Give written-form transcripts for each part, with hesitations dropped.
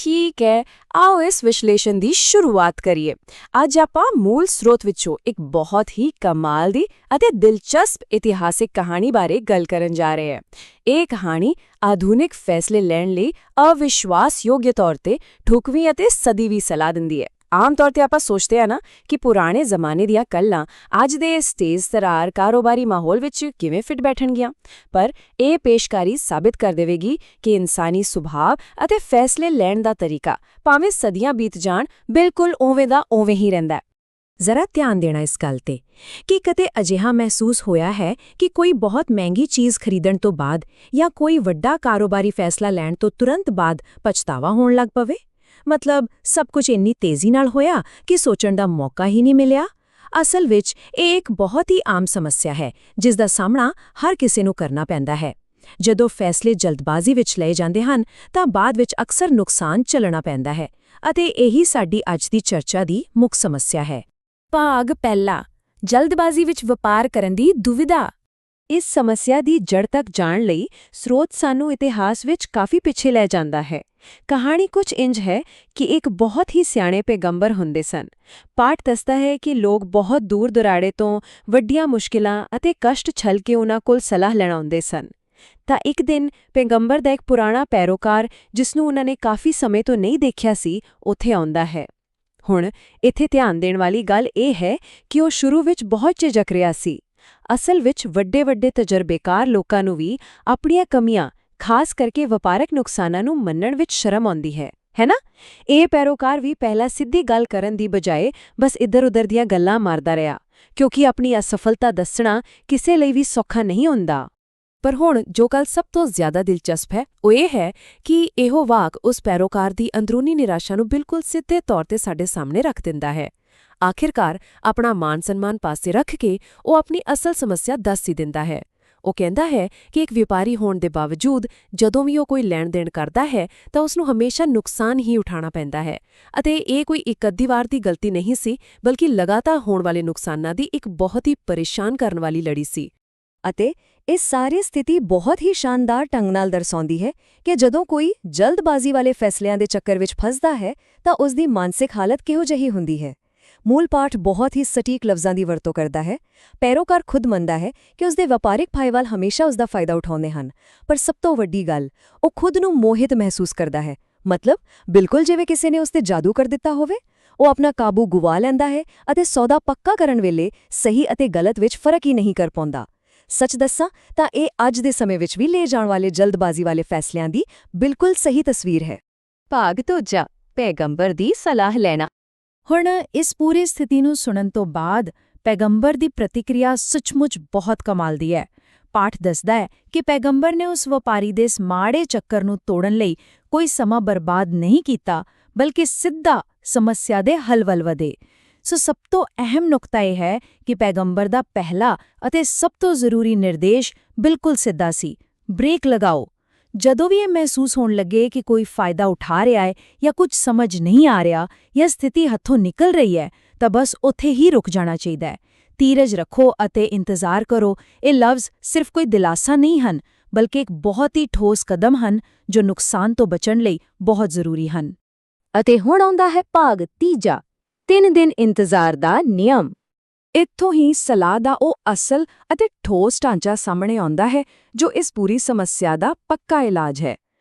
ਠੀਕ ਹੈ, ਆਓ ਇਸ ਵਿਸ਼ਲੇਸ਼ਣ ਦੀ ਸ਼ੁਰੂਆਤ ਕਰੀਏ। ਅੱਜ ਆਪਾਂ ਮੂਲ ਸਰੋਤ ਵਿੱਚੋਂ ਇੱਕ ਬਹੁਤ ਹੀ ਕਮਾਲ ਦੀ ਅਤੇ ਦਿਲਚਸਪ ਇਤਿਹਾਸਿਕ ਕਹਾਣੀ ਬਾਰੇ ਗੱਲ ਕਰਨ ਜਾ ਰਹੇ ਹਾਂ। ਇਹ ਕਹਾਣੀ ਆਧੁਨਿਕ ਫੈਸਲੇ ਲੈਣ ਲਈ ਅਵਿਸ਼ਵਾਸਯੋਗ ਤੌਰ ਤੇ ਢੁਕਵੀਂ ਅਤੇ ਸਦੀਵੀ ਸਲਾਹ ਦਿੰਦੀ ਹੈ। ਆਮ ਤੌਰ ਤੇ ਆਪਾਂ ਸੋਚਦੇ ਆ ਨਾ ਕਿ ਪੁਰਾਣੇ ਜ਼ਮਾਨੇ ਦੀਆਂ ਗੱਲਾਂ ਅੱਜ ਦੇ ਇਸ ਤੇਜ਼-ਤਰਾਰ ਕਾਰੋਬਾਰੀ ਮਾਹੌਲ ਵਿੱਚ ਕਿਵੇਂ ਫਿੱਟ ਬੈਠਣਗੀਆਂ, ਪਰ ਇਹ ਪੇਸ਼ਕਾਰੀ ਸਾਬਿਤ ਕਰ ਦੇਵੇਗੀ ਕਿ ਇਨਸਾਨੀ ਸੁਭਾਅ ਅਤੇ ਫੈਸਲੇ ਲੈਣ ਦਾ ਤਰੀਕਾ ਭਾਵੇਂ ਸਦੀਆਂ ਬੀਤ ਜਾਣ ਬਿਲਕੁਲ ਉਵੇਂ ਦਾ ਉਵੇਂ ਹੀ ਰਹਿੰਦਾ ਹੈ। ਜ਼ਰਾ ਧਿਆਨ ਦੇਣਾ ਇਸ ਗੱਲ ਤੇ ਕਿ ਕਦੇ ਅਜਿਹਾ ਮਹਿਸੂਸ ਹੋਇਆ ਹੈ ਕਿ ਕੋਈ ਬਹੁਤ ਮਹਿੰਗੀ ਚੀਜ਼ ਖਰੀਦਣ ਤੋਂ ਬਾਅਦ ਜਾਂ ਕੋਈ ਵੱਡਾ ਕਾਰੋਬਾਰੀ ਫੈਸਲਾ ਲੈਣ ਤੋਂ ਤੁਰੰਤ ਬਾਅਦ ਪਛਤਾਵਾ ਹੋਣ ਲੱਗ ਪਵੇ? ਮਤਲਬ ਸਭ ਕੁਝ ਇੰਨੀ ਤੇਜ਼ੀ ਨਾਲ ਹੋਇਆ ਕਿ ਸੋਚਣ ਦਾ ਮੌਕਾ ਹੀ ਨਹੀਂ ਮਿਲਿਆ। ਅਸਲ ਵਿੱਚ ਇਹ ਇੱਕ ਬਹੁਤ ਹੀ ਆਮ ਸਮੱਸਿਆ ਹੈ ਜਿਸ ਦਾ ਸਾਹਮਣਾ ਹਰ ਕਿਸੇ ਨੂੰ ਕਰਨਾ ਪੈਂਦਾ ਹੈ। ਜਦੋਂ ਫੈਸਲੇ ਜਲਦਬਾਜ਼ੀ ਵਿੱਚ ਲਏ ਜਾਂਦੇ ਹਨ ਤਾਂ ਬਾਅਦ ਵਿੱਚ ਅਕਸਰ ਨੁਕਸਾਨ ਝੱਲਣਾ ਪੈਂਦਾ ਹੈ ਅਤੇ ਇਹੀ ਸਾਡੀ ਅੱਜ ਦੀ ਚਰਚਾ ਦੀ ਮੁੱਖ ਸਮੱਸਿਆ ਹੈ। ਭਾਗ ਪਹਿਲਾ, ਜਲਦਬਾਜ਼ੀ ਵਿੱਚ ਵਪਾਰ ਕਰਨ ਦੀ ਦੁਵਿਧਾ। ਇਸ ਸਮੱਸਿਆ ਦੀ ਜੜ ਤੱਕ ਜਾਣ ਲਈ ਸਰੋਤ ਸਾਨੂੰ ਇਤਿਹਾਸ ਵਿੱਚ ਕਾਫੀ ਪਿੱਛੇ ਲੈ ਜਾਂਦਾ ਹੈ। ਕਹਾਣੀ ਕੁਝ ਇੰਜ ਹੈ ਕਿ ਇੱਕ ਬਹੁਤ ਹੀ ਸਿਆਣੇ ਪੈਗੰਬਰ ਹੁੰਦੇ ਸਨ। ਪਾਠ ਦੱਸਦਾ ਹੈ ਕਿ ਲੋਕ ਬਹੁਤ ਦੂਰ ਦੁਰਾੜੇ ਤੋਂ ਵੱਡੀਆਂ ਮੁਸ਼ਕਿਲਾਂ ਅਤੇ ਕਸ਼ਟ ਝੱਲ ਕੇ ਉਹਨਾਂ ਕੋਲ ਸਲਾਹ ਲੈਣ ਆਉਂਦੇ ਸਨ। ਤਾਂ ਇੱਕ ਦਿਨ ਪੈਗੰਬਰ ਦਾ ਇੱਕ ਪੁਰਾਣਾ ਪੈਰੋਕਾਰ ਜਿਸਨੂੰ ਉਹਨਾਂ ਨੇ ਕਾਫੀ ਸਮੇਂ ਤੋਂ ਨਹੀਂ ਦੇਖਿਆ ਸੀ, ਉੱਥੇ ਆਉਂਦਾ ਹੈ। ਹੁਣ ਇੱਥੇ ਧਿਆਨ ਦੇਣ ਵਾਲੀ ਗੱਲ ਇਹ ਹੈ ਕਿ ਉਹ ਸ਼ੁਰੂ ਵਿੱਚ ਬਹੁਤ ਝਿਜਕ ਰਿਹਾ ਸੀ। ਅਸਲ ਵਿੱਚ ਵੱਡੇ ਤਜਰਬੇਕਾਰ ਲੋਕਾਂ ਨੂੰ ਵੀ ਆਪਣੀਆਂ ਕਮੀਆਂ, ਖਾਸ ਕਰਕੇ ਵਪਾਰਕ ਨੁਕਸਾਨਾਂ ਨੂੰ ਮੰਨਣ ਵਿੱਚ ਸ਼ਰਮ ਆਉਂਦੀ ਹੈ ਨਾ? ਇਹ ਪੈਰੋਕਾਰ ਵੀ ਪਹਿਲਾਂ ਸਿੱਧੀ ਗੱਲ ਕਰਨ ਦੀ ਬਜਾਏ ਬਸ ਇੱਧਰ-ਉੱਧਰ ਦੀਆਂ ਗੱਲਾਂ ਮਾਰਦਾ ਰਿਹਾ, ਕਿਉਂਕਿ ਆਪਣੀ ਅਸਫਲਤਾ ਦੱਸਣਾ ਕਿਸੇ ਲਈ ਵੀ ਸੌਖਾ ਨਹੀਂ ਹੁੰਦਾ। ਪਰ ਹੁਣ ਜੋ ਗੱਲ ਸਭ ਤੋਂ ਜ਼ਿਆਦਾ ਦਿਲਚਸਪ ਹੈ ਉਹ ਇਹ ਹੈ ਕਿ ਇਹੋ ਵਾਕ ਉਸ ਪੈਰੋਕਾਰ ਦੀ ਅੰਦਰੂਨੀ ਨਿਰਾਸ਼ਾ ਨੂੰ ਬਿਲਕੁਲ ਸਿੱਧੇ ਤੌਰ ਤੇ ਸਾਡੇ ਸਾਹਮਣੇ ਰੱਖ ਦਿੰਦਾ ਹੈ। ਆਖਿਰਕਾਰ ਆਪਣਾ ਮਾਨ-ਸਨਮਾਨ ਪਾਸੇ ਰੱਖ ਕੇ ਉਹ ਆਪਣੀ ਅਸਲ ਸਮੱਸਿਆ ਦੱਸ ਹੀ ਦਿੰਦਾ ਹੈ। ਉਹ ਕਹਿੰਦਾ ਹੈ ਕਿ ਇੱਕ ਵਪਾਰੀ ਹੋਣ ਦੇ ਬਾਵਜੂਦ ਜਦੋਂ ਵੀ ਉਹ ਕੋਈ ਲੈਣ-ਦੇਣ ਕਰਦਾ ਹੈ ਤਾਂ ਉਸਨੂੰ ਹਮੇਸ਼ਾ ਨੁਕਸਾਨ ਹੀ ਉਠਾਉਣਾ ਪੈਂਦਾ ਹੈ ਅਤੇ ਇਹ ਕੋਈ ਇੱਕ ਅੱਧੀ ਵਾਰ ਦੀ ਗਲਤੀ ਨਹੀਂ ਸੀ, ਬਲਕਿ ਲਗਾਤਾਰ ਹੋਣ ਵਾਲੇ ਨੁਕਸਾਨਾਂ ਦੀ ਇੱਕ ਬਹੁਤ ਹੀ ਪਰੇਸ਼ਾਨ ਕਰਨ ਵਾਲੀ ਲੜੀ ਸੀ। ਅਤੇ ਇਹ ਸਾਰੀ ਸਥਿਤੀ ਬਹੁਤ ਹੀ ਸ਼ਾਨਦਾਰ ਢੰਗ ਨਾਲ ਦਰਸਾਉਂਦੀ ਹੈ ਕਿ ਜਦੋਂ ਕੋਈ ਜਲਦਬਾਜ਼ੀ ਵਾਲੇ ਫੈਸਲਿਆਂ ਦੇ ਚੱਕਰ ਵਿੱਚ ਫਸਦਾ ਹੈ ਤਾਂ ਉਸ ਦੀ ਮਾਨਸਿਕ ਹਾਲਤ ਕਿਹੋ ਜਿਹੀ ਹੁੰਦੀ ਹੈ। ਮੂਲ ਪਾਠ ਬਹੁਤ ਹੀ ਸਟੀਕ ਲਫ਼ਜ਼ਾਂ ਦੀ ਵਰਤੋਂ ਕਰਦਾ ਹੈ। ਪੈਰੋਕਾਰ ਖੁਦ ਮੰਨਦਾ ਹੈ ਕਿ ਉਸਦੇ ਵਪਾਰਿਕ ਭਾਈਵਾਲ ਹਮੇਸ਼ਾ ਉਸਦਾ ਫਾਇਦਾ ਉਠਾਉਂਦੇ ਹਨ, ਪਰ ਸਭ ਤੋਂ ਵੱਡੀ ਗੱਲ, ਉਹ ਖੁਦ ਨੂੰ ਮੋਹਿਤ ਮਹਿਸੂਸ ਕਰਦਾ ਹੈ। ਮਤਲਬ ਬਿਲਕੁਲ ਜਿਵੇਂ ਕਿਸੇ ਨੇ ਉਸ ਤੇ ਜਾਦੂ ਕਰ ਦਿੱਤਾ ਹੋਵੇ। ਉਹ ਆਪਣਾ ਕਾਬੂ ਗੁਆ ਲੈਂਦਾ ਹੈ ਅਤੇ ਸੌਦਾ ਪੱਕਾ ਕਰਨ ਵੇਲੇ ਸਹੀ ਅਤੇ ਗਲਤ ਵਿੱਚ ਫਰਕ ਹੀ ਨਹੀਂ ਕਰ ਪਾਉਂਦਾ। ਸੱਚ ਦੱਸਾਂ ਤਾਂ ਇਹ ਅੱਜ ਦੇ ਸਮੇਂ ਵਿੱਚ ਵੀ ਲਏ ਜਾਣ ਵਾਲੇ ਜਲਦਬਾਜ਼ੀ ਵਾਲੇ ਫੈਸਲਿਆਂ ਦੀ ਬਿਲਕੁਲ ਸਹੀ ਤਸਵੀਰ ਹੈ। ਭਾਗ ਦੂਜਾ, ਪੈਗੰਬਰ ਦੀ ਸਲਾਹ ਲੈਣਾ। ਹੁਣ ਇਸ ਪੂਰੀ ਸਥਿਤੀ ਨੂੰ ਸੁਣਨ ਤੋਂ ਬਾਅਦ ਪੈਗੰਬਰ ਦੀ ਪ੍ਰਤੀਕਿਰਿਆ ਸੱਚਮੁੱਚ ਬਹੁਤ ਕਮਾਲ ਦੀ ਹੈ। ਪਾਠ ਦੱਸਦਾ ਹੈ ਕਿ ਪੈਗੰਬਰ ਨੇ ਉਸ ਵਪਾਰੀ ਦੇ ਇਸ ਮਾੜੇ ਚੱਕਰ ਨੂੰ ਤੋੜਨ ਲਈ ਕੋਈ ਸਮਾਂ ਬਰਬਾਦ ਨਹੀਂ ਕੀਤਾ, ਬਲਕਿ ਸਿੱਧਾ ਸਮੱਸਿਆ ਦੇ ਹੱਲ ਵੱਲ ਵਧੇ। ਸਭ ਤੋਂ ਅਹਿਮ ਨੁਕਤਾ ਇਹ ਹੈ ਕਿ ਪੈਗੰਬਰ ਦਾ ਪਹਿਲਾ ਅਤੇ ਸਭ ਤੋਂ ਜ਼ਰੂਰੀ ਨਿਰਦੇਸ਼ ਬਿਲਕੁਲ ਸਿੱਧਾ ਸੀ: ਬ੍ਰੇਕ ਲਗਾਓ। ਜਦੋਂ ਵੀ ਇਹ ਮਹਿਸੂਸ ਹੋਣ ਲੱਗੇ ਕਿ ਕੋਈ ਫਾਇਦਾ ਉਠਾ ਰਿਹਾ ਹੈ ਜਾਂ ਕੁਝ ਸਮਝ ਨਹੀਂ ਆ ਰਿਹਾ ਜਾਂ ਸਥਿਤੀ ਹੱਥੋਂ ਨਿਕਲ ਰਹੀ ਹੈ, ਤਾਂ ਬਸ ਉੱਥੇ ਹੀ ਰੁਕ ਜਾਣਾ ਚਾਹੀਦਾ ਹੈ। ਧੀਰਜ ਰੱਖੋ ਅਤੇ ਇੰਤਜ਼ਾਰ ਕਰੋ। ਇਹ ਲਫ਼ਜ਼ ਸਿਰਫ ਕੋਈ ਦਿਲਾਸਾ ਨਹੀਂ ਹਨ, ਬਲਕਿ ਇੱਕ ਬਹੁਤ ਹੀ ਠੋਸ ਕਦਮ ਹਨ ਜੋ ਨੁਕਸਾਨ ਤੋਂ ਬਚਣ ਲਈ ਬਹੁਤ ਜ਼ਰੂਰੀ ਹਨ। ਅਤੇ ਹੁਣ ਆਉਂਦਾ ਹੈ ਭਾਗ ਤੀਜਾ, 3 ਦਿਨ ਇੰਤਜ਼ਾਰ ਦਾ ਨਿਯਮ। ਇੱਥੋਂ ਹੀ ਸਲਾਹ ਦਾ ਉਹ ਅਸਲ ਅਤੇ ਠੋਸ ਢਾਂਚਾ ਸਾਹਮਣੇ ਆਉਂਦਾ ਹੈ ਜੋ ਇਸ ਪੂਰੀ ਸਮੱਸਿਆ ਦਾ ਪੱਕਾ ਇਲਾਜ ਹੈ।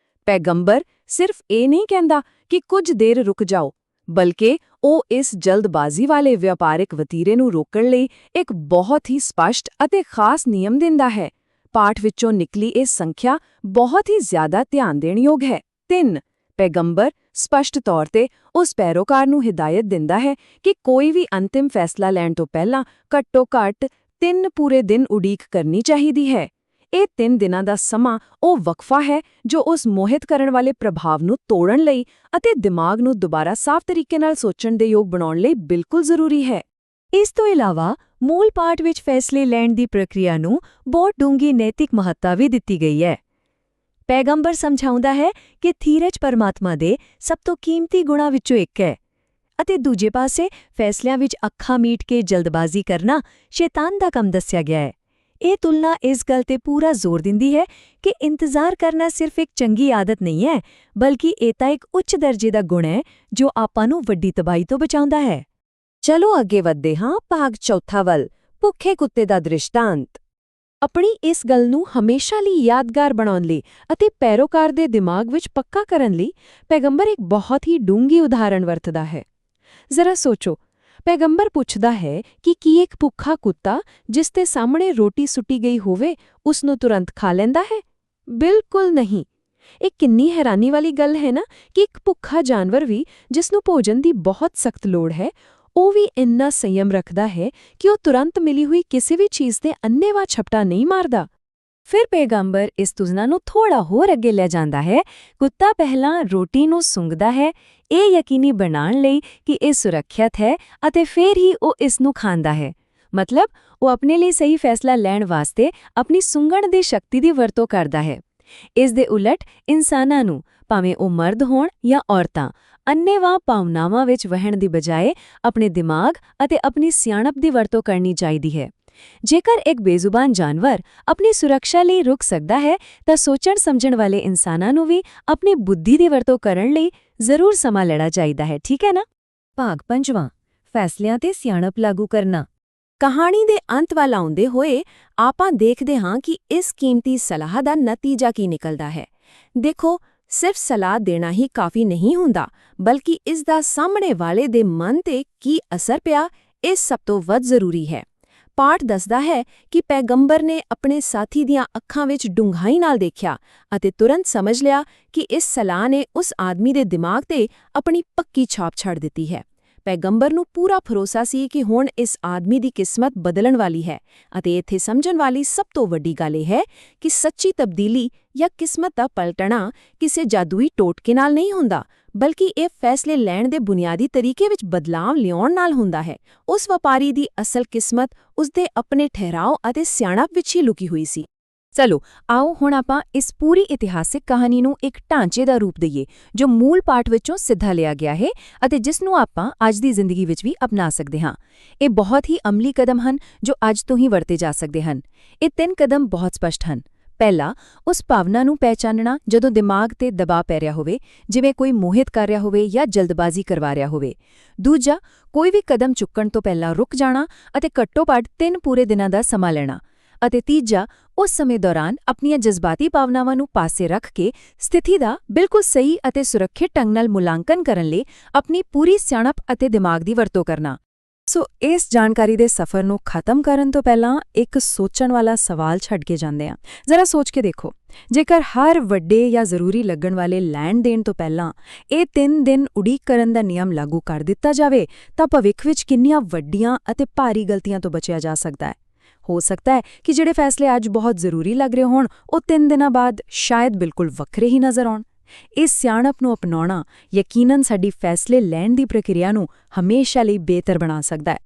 ਪੈਗੰਬਰ ਸਿਰਫ ਇਹ ਨਹੀਂ ਕਹਿੰਦਾ ਕਿ ਕੁਝ ਦੇਰ ਰੁਕ ਜਾਓ, ਬਲਕਿ ਉਹ ਇਸ ਜਲਦਬਾਜ਼ੀ ਵਾਲੇ ਵਪਾਰਿਕ ਵਤੀਰੇ ਨੂੰ ਰੋਕਣ ਲਈ ਇੱਕ ਬਹੁਤ ਹੀ ਸਪਸ਼ਟ ਅਤੇ ਖਾਸ ਨਿਯਮ ਦਿੰਦਾ ਹੈ। ਪਾਠ ਵਿੱਚੋਂ ਨਿਕਲੀ ਇਹ ਸੰਖਿਆ ਬਹੁਤ ਹੀ ਜ਼ਿਆਦਾ ਧਿਆਨ ਦੇਣ ਯੋਗ ਹੈ। 3 ਪੈਗੰਬਰ ਸਪਸ਼ਟ ਤੌਰ ਤੇ ਉਸ ਪੈਰੋਕਾਰ ਨੂੰ ਹਿਦਾਇਤ ਦਿੰਦਾ ਹੈ ਕਿ ਕੋਈ ਵੀ ਅੰਤਿਮ ਫੈਸਲਾ ਲੈਣ ਤੋਂ ਪਹਿਲਾਂ ਘੱਟੋ-ਘੱਟ 3 ਪੂਰੇ ਦਿਨ ਉਡੀਕ ਕਰਨੀ ਚਾਹੀਦੀ ਹੈ। ਇਹ 3 ਦਿਨਾਂ ਦਾ ਸਮਾਂ ਉਹ ਵਕਫਾ ਹੈ ਜੋ ਉਸ ਮੋਹਿਤ ਕਰਨ ਵਾਲੇ ਪ੍ਰਭਾਵ ਨੂੰ ਤੋੜਨ ਲਈ ਅਤੇ ਦਿਮਾਗ ਨੂੰ ਦੁਬਾਰਾ ਸਾਫ਼ ਤਰੀਕੇ ਨਾਲ ਸੋਚਣ ਦੇ ਯੋਗ ਬਣਾਉਣ ਲਈ ਬਿਲਕੁਲ ਜ਼ਰੂਰੀ ਹੈ। ਇਸ ਤੋਂ ਇਲਾਵਾ ਮੂਲ ਪਾਠ ਵਿੱਚ ਫੈਸਲੇ ਲੈਣ ਦੀ ਪ੍ਰਕਿਰਿਆ ਨੂੰ ਬਹੁਤ ਡੂੰਘੀ ਨੈਤਿਕ ਮਹੱਤਤਾ ਵੀ ਦਿੱਤੀ ਗਈ ਹੈ। ਪੈਗੰਬਰ ਸਮਝਾਉਂਦਾ ਹੈ ਕਿ ਧੀਰਜ ਪਰਮਾਤਮਾ ਦੇ ਸਭ ਤੋਂ ਕੀਮਤੀ ਗੁਣਾਂ ਵਿੱਚੋਂ ਇੱਕ ਹੈ ਅਤੇ ਦੂਜੇ ਪਾਸੇ ਫੈਸਲਿਆਂ ਵਿੱਚ ਅੱਖਾਂ ਮੀਟ ਕੇ ਜਲਦਬਾਜ਼ੀ ਕਰਨਾ ਸ਼ੈਤਾਨ ਦਾ ਕੰਮ ਦੱਸਿਆ ਗਿਆ ਹੈ। ਇਹ ਤੁਲਨਾ ਇਸ ਗੱਲ ਤੇ ਪੂਰਾ ਜ਼ੋਰ ਦਿੰਦੀ ਹੈ ਕਿ ਇੰਤਜ਼ਾਰ ਕਰਨਾ ਸਿਰਫ ਇੱਕ ਚੰਗੀ ਆਦਤ ਨਹੀਂ ਹੈ, ਬਲਕਿ ਇਹ ਤਾਂ ਇੱਕ ਉੱਚ ਦਰਜੇ ਦਾ ਗੁਣ ਹੈ ਜੋ ਆਪਾਂ ਨੂੰ ਵੱਡੀ ਤਬਾਹੀ ਤੋਂ ਬਚਾਉਂਦਾ ਹੈ। ਚਲੋ ਅੱਗੇ ਵਧਦੇ ਹਾਂ ਭਾਗ ਚੌਥਾ ਵੱਲ, ਭੁੱਖੇ ਕੁੱਤੇ ਦਾ ਦ੍ਰਿਸ਼ਟਾਂਤ। ਆਪਣੀ ਇਸ ਗੱਲ ਨੂੰ ਹਮੇਸ਼ਾ ਲਈ ਯਾਦਗਾਰ ਬਣਾਉਣ ਲਈ ਅਤੇ ਪੈਰੋਕਾਰ ਦੇ ਦਿਮਾਗ ਵਿੱਚ ਪੱਕਾ ਕਰਨ ਲਈ ਪੈਗੰਬਰ ਇੱਕ ਬਹੁਤ ਹੀ ਡੂੰਘੀ ਉਦਾਹਰਣ ਵਰਤਦਾ ਹੈ। ਜ਼ਰਾ ਸੋਚੋ, ਪੈਗੰਬਰ ਪੁੱਛਦਾ ਹੈ ਕਿ ਕੀ ਇੱਕ ਭੁੱਖਾ ਕੁੱਤਾ ਜਿਸ ਦੇ ਸਾਹਮਣੇ ਰੋਟੀ ਸੁੱਟੀ ਗਈ ਹੋਵੇ ਉਸ ਨੂੰ ਤੁਰੰਤ ਖਾ ਲੈਂਦਾ ਹੈ? ਬਿਲਕੁਲ ਨਹੀਂ। ਇਹ ਕਿੰਨੀ ਹੈਰਾਨੀ ਵਾਲੀ ਗੱਲ ਹੈ ਨਾ ਕਿ ਇੱਕ ਭੁੱਖਾ ਜਾਨਵਰ ਵੀ ਜਿਸ ਨੂੰ ਭੋਜਨ ਦੀ ਬਹੁਤ ਸਖਤ ਲੋੜ ਹੈ, ਉਹ ਵੀ ਇੰਨਾ ਸੰਯਮ ਰੱਖਦਾ ਹੈ ਕਿ ਉਹ ਤੁਰੰਤ ਮਿਲੀ ਹੋਈ ਕਿਸੇ ਵੀ ਚੀਜ਼ ਤੇ ਅੰਨ੍ਹੇਵਾਹ ਝਪਟਾ ਨਹੀਂ ਮਾਰਦਾ। ਫਿਰ ਪੈਗੰਬਰ ਇਸ ਤੁਲਨਾ ਨੂੰ ਥੋੜਾ ਹੋਰ ਅੱਗੇ ਲੈ ਜਾਂਦਾ ਹੈ। ਕੁੱਤਾ ਪਹਿਲਾਂ ਰੋਟੀ ਨੂੰ ਸੁੰਘਦਾ ਹੈ, ਇਹ ਯਕੀਨੀ ਬਣਾਉਣ ਲਈ ਕਿ ਇਹ ਸੁਰੱਖਿਅਤ ਹੈ, ਅਤੇ ਫਿਰ ਹੀ ਉਹ ਇਸ ਨੂੰ ਖਾਂਦਾ ਹੈ। ਮਤਲਬ ਉਹ ਆਪਣੇ ਲਈ ਸਹੀ ਫੈਸਲਾ ਲੈਣ ਵਾਸਤੇ ਆਪਣੀ ਸੁੰਘਣ ਦੀ ਸ਼ਕਤੀ ਦੀ ਵਰਤੋਂ ਕਰਦਾ ਹੈ। ਇਸ ਦੇ ਉਲਟ ਇਨਸਾਨਾਂ ਨੂੰ, ਭਾਵੇਂ ਉਹ ਮਰਦ ਹੋਣ ਜਾਂ ਔਰਤਾਂ, ਅੰਨ੍ਹੇਵਾਹ ਭਾਵਨਾਵਾਂ ਵਿੱਚ ਵਹਿਣ ਦੀ ਬਜਾਏ ਆਪਣੇ ਦਿਮਾਗ ਅਤੇ ਆਪਣੀ ਸਿਆਣਪ ਦੀ ਵਰਤੋਂ ਕਰਨੀ ਚਾਹੀਦੀ ਹੈ। ਜੇਕਰ ਇੱਕ ਬੇਜ਼ੁਬਾਨ ਜਾਨਵਰ ਆਪਣੀ ਸੁਰੱਖਿਆ ਲਈ ਰੁਕ ਸਕਦਾ ਹੈ, ਤਾਂ ਸੋਚਣ-ਸਮਝਣ ਵਾਲੇ ਇਨਸਾਨਾਂ ਨੂੰ ਵੀ ਆਪਣੀ ਬੁੱਧੀ ਦੀ ਵਰਤੋਂ ਕਰਨ ਲਈ ਜ਼ਰੂਰ ਸਮਾਂ ਲੈਣਾ ਚਾਹੀਦਾ ਹੈ, ਠੀਕ ਹੈ ਨਾ? ਭਾਗ 5ਵਾਂ, ਫੈਸਲਿਆਂ ਤੇ ਸਿਆਣਪ ਲਾਗੂ ਕਰਨਾ। ਕਹਾਣੀ ਦੇ ਅੰਤ ਵੱਲ ਆਉਂਦੇ ਹੋਏ ਆਪਾਂ ਦੇਖਦੇ ਹਾਂ ਕਿ ਇਸ ਕੀਮਤੀ ਸਲਾਹ ਦਾ ਨਤੀਜਾ ਕੀ ਨਿਕਲਦਾ ਹੈ। ਦੇਖੋ, ਸਿਰਫ ਸਲਾਹ ਦੇਣਾ ਹੀ ਕਾਫੀ ਨਹੀਂ ਹੁੰਦਾ, ਬਲਕਿ ਇਸ ਦਾ ਸਾਹਮਣੇ ਵਾਲੇ ਦੇ ਮਨ ਤੇ ਕੀ ਅਸਰ ਪਿਆ, ਇਹ ਸਭ ਤੋਂ ਵੱਧ ਜ਼ਰੂਰੀ ਹੈ। ਪਾਠ ਦੱਸਦਾ ਹੈ ਕਿ ਪੈਗੰਬਰ ਨੇ ਆਪਣੇ ਸਾਥੀ ਦੀਆਂ ਅੱਖਾਂ ਵਿੱਚ ਡੂੰਘਾਈ ਨਾਲ ਦੇਖਿਆ ਅਤੇ ਤੁਰੰਤ ਸਮਝ ਲਿਆ ਕਿ ਇਸ ਸਲਾਹ ਨੇ ਉਸ ਆਦਮੀ ਦੇ ਦਿਮਾਗ ਤੇ ਆਪਣੀ ਪੱਕੀ ਛਾਪ ਛੱਡ ਦਿੱਤੀ ਹੈ। ਪੈਗੰਬਰ ਨੂੰ ਪੂਰਾ ਭਰੋਸਾ ਸੀ ਕਿ ਹੁਣ ਇਸ ਆਦਮੀ ਦੀ ਕਿਸਮਤ ਬਦਲਣ ਵਾਲੀ ਹੈ, ਅਤੇ ਇੱਥੇ ਸਮਝਣ ਵਾਲੀ ਸਭ ਤੋਂ ਵੱਡੀ ਗੱਲ ਇਹ ਹੈ ਕਿ ਸੱਚੀ ਤਬਦੀਲੀ ਜਾਂ ਕਿਸਮਤ ਦਾ ਪਲਟਣਾ ਕਿਸੇ ਜਾਦੂਈ ਟੋਟਕੇ ਨਾਲ ਨਹੀਂ ਹੁੰਦਾ, ਬਲਕਿ ਇਹ ਫੈਸਲੇ ਲੈਣ ਦੇ ਬੁਨਿਆਦੀ ਤਰੀਕੇ ਵਿੱਚ ਬਦਲਾਅ ਲਿਆਉਣ ਨਾਲ ਹੁੰਦਾ ਹੈ। ਉਸ ਵਪਾਰੀ ਦੀ ਅਸਲ ਕਿਸਮਤ ਉਸਦੇ ਆਪਣੇ ਠਹਿਰਾਓ ਅਤੇ ਸਿਆਣਪ ਵਿੱਚ ਹੀ ਲੁਕੀ ਹੋਈ ਸੀ। ਚਲੋ ਆਓ ਹੁਣ ਆਪਾਂ ਇਸ ਪੂਰੀ ਇਤਿਹਾਸਿਕ ਕਹਾਣੀ ਨੂੰ ਇੱਕ ਢਾਂਚੇ ਦਾ ਰੂਪ ਦਈਏ ਜੋ ਮੂਲ ਪਾਠ ਵਿੱਚੋਂ ਸਿੱਧਾ ਲਿਆ ਗਿਆ ਹੈ ਅਤੇ ਜਿਸ ਨੂੰ ਆਪਾਂ ਅੱਜ ਦੀ ਜ਼ਿੰਦਗੀ ਵਿੱਚ ਵੀ ਅਪਣਾ ਸਕਦੇ ਹਾਂ। ਇਹ ਬਹੁਤ ਹੀ ਅਮਲੀ ਕਦਮ ਹਨ ਜੋ ਅੱਜ ਤੋਂ ਹੀ ਵਰਤੇ ਜਾ ਸਕਦੇ ਹਨ। ਇਹ 3 ਕਦਮ ਬਹੁਤ ਸਪਸ਼ਟ ਹਨ। ਪਹਿਲਾ, ਉਸ ਭਾਵਨਾ ਨੂੰ ਪਹਿਚਾਨਣਾ ਜਦੋਂ ਦਿਮਾਗ ਤੇ ਦਬਾਅ ਪੈ ਰਿਹਾ ਹੋਵੇ, ਜਿਵੇਂ ਕੋਈ ਮੋਹਿਤ ਕਰ ਰਿਹਾ ਹੋਵੇ ਜਾਂ ਜਲਦਬਾਜ਼ੀ ਕਰਵਾ ਰਿਹਾ ਹੋਵੇ। ਦੂਜਾ, ਕੋਈ ਵੀ ਕਦਮ ਚੁੱਕਣ ਤੋਂ ਪਹਿਲਾਂ ਰੁਕ ਜਾਣਾ ਅਤੇ ਘੱਟੋ-ਘੱਟ 3 ਪੂਰੇ ਦਿਨਾਂ ਦਾ ਸਮਾਂ ਲੈਣਾ। ਅਤੇ ਤੀਜਾ, ਉਸ ਸਮੇਂ ਦੌਰਾਨ ਆਪਣੀਆਂ ਜਜ਼ਬਾਤੀ ਭਾਵਨਾਵਾਂ ਨੂੰ ਪਾਸੇ ਰੱਖ ਕੇ ਸਥਿਤੀ ਦਾ ਬਿਲਕੁਲ ਸਹੀ ਅਤੇ ਸੁਰੱਖਿਅਤ ਢੰਗ ਨਾਲ ਮੁਲਾਂਕਣ ਕਰਨ ਲਈ ਆਪਣੀ ਪੂਰੀ ਸਿਆਣਪ ਅਤੇ ਦਿਮਾਗ ਦੀ ਵਰਤੋਂ ਕਰਨਾ। ਸੋ ਇਸ ਜਾਣਕਾਰੀ ਦੇ ਸਫ਼ਰ ਨੂੰ ਖਤਮ ਕਰਨ ਤੋਂ ਪਹਿਲਾਂ ਇੱਕ ਸੋਚਣ ਵਾਲਾ ਸਵਾਲ ਛੱਡ ਕੇ ਜਾਂਦੇ ਹਾਂ। ਜ਼ਰਾ ਸੋਚ ਕੇ ਦੇਖੋ, ਜੇਕਰ ਹਰ ਵੱਡੇ ਜਾਂ ਜ਼ਰੂਰੀ ਲੱਗਣ ਵਾਲੇ ਲੈਣ ਦੇਣ ਤੋਂ ਪਹਿਲਾਂ ਇਹ 3 ਦਿਨ ਉਡੀਕ ਕਰਨ ਦਾ ਨਿਯਮ ਲਾਗੂ ਕਰ ਦਿੱਤਾ ਜਾਵੇ, ਤਾਂ ਭਵਿੱਖ ਵਿੱਚ ਕਿੰਨੀਆਂ ਵੱਡੀਆਂ ਅਤੇ ਭਾਰੀ ਗਲਤੀਆਂ ਤੋਂ ਬਚਿਆ ਜਾ ਸਕਦਾ ਹੈ। ਹੋ ਸਕਦਾ ਹੈ ਕਿ ਜਿਹੜੇ ਫੈਸਲੇ ਅੱਜ ਬਹੁਤ ਜ਼ਰੂਰੀ ਲੱਗ ਰਹੇ ਹੋਣ, ਉਹ 3 ਦਿਨਾਂ ਬਾਅਦ ਸ਼ਾਇਦ ਬਿਲਕੁਲ ਵੱਖਰੇ ਹੀ ਨਜ਼ਰ ਆਉਣ। ਇਸ ਸਿਆਣਪ ਨੂੰ ਅਪਣਾਉਣਾ ਯਕੀਨਨ ਸਾਡੀ ਫੈਸਲੇ ਲੈਣ ਦੀ ਪ੍ਰਕਿਰਿਆ ਨੂੰ ਹਮੇਸ਼ਾ ਲਈ ਬਿਹਤਰ ਬਣਾ ਸਕਦਾ ਹੈ।